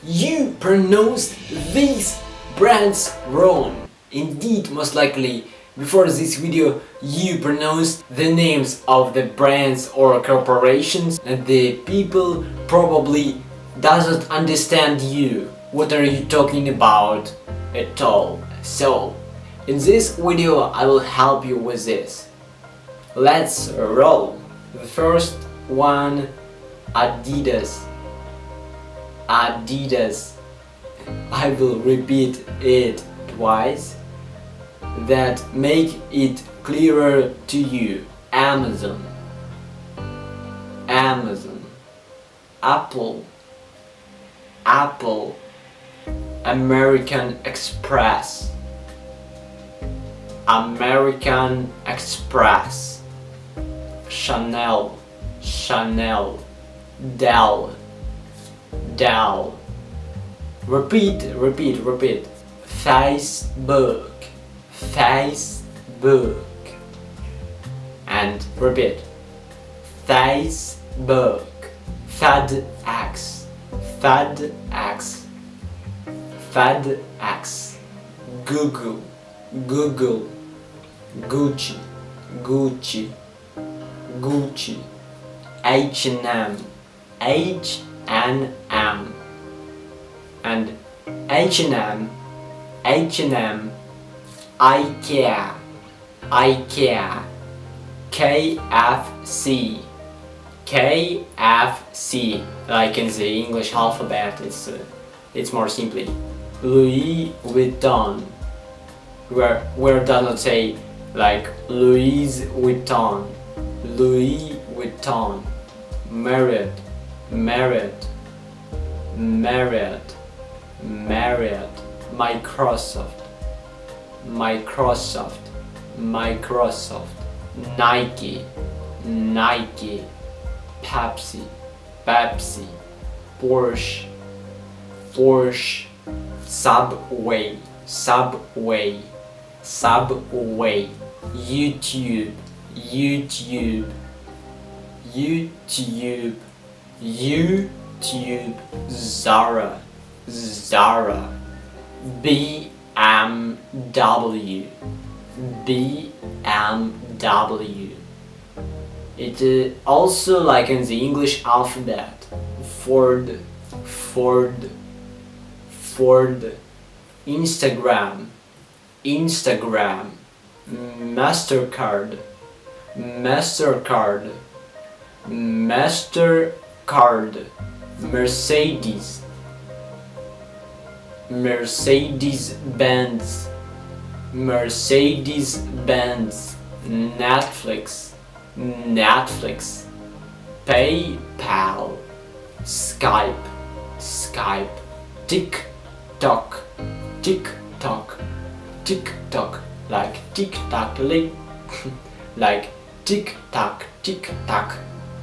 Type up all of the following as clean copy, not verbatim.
You pronounced these brands wrong. Indeed, most likely, before this video, you pronounced the names of the brands or corporations and the people probably doesn't understand you. What are you talking about at all? So, in this video I will help you with this. Let's roll. The first one, Adidas. Adidas. I will repeat it twice. That make it clearer to you. Amazon. Amazon. Apple. Apple. American Express. American Express. Chanel. Chanel. Dell. Dell. Repeat. Facebook. Facebook. And repeat. Facebook. FedEx. FedEx. FedEx. Google. Google. Gucci. Gucci. Gucci. H&M. H&M. And H&M. H&M. IKEA. IKEA. KFC. KFC. Like in the English alphabet, it's more simply. Louis Vuitton. Where does not say like Louis Vuitton. Louis Vuitton. Marriott. Marriott. Marriott. Marriott. Microsoft. Microsoft. Microsoft. Nike. Nike. Pepsi. Pepsi. Porsche. Porsche. Subway. Subway. Subway. YouTube. YouTube. YouTube. YouTube. Zara. Zara. BMW. BMW. It also like in the English alphabet. Ford. Ford. Ford. Instagram. Instagram. Mastercard. Mastercard. Mastercard. Mercedes. Mercedes-Benz. Mercedes-Benz. Netflix. Netflix. PayPal. Skype. Skype. TikTok. TikTok. TikTok. Like TikTok. Like TikTok. TikTok.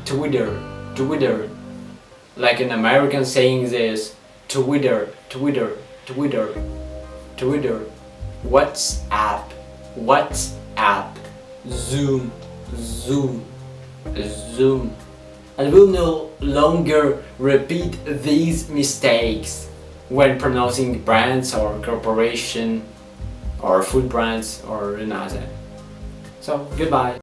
Twitter. Twitter. Like an American saying this. Twitter. Twitter. Twitter. Twitter. WhatsApp. WhatsApp. Zoom. Zoom. Zoom. I will no longer repeat these mistakes when pronouncing brands or corporation or food brands or another. So, goodbye.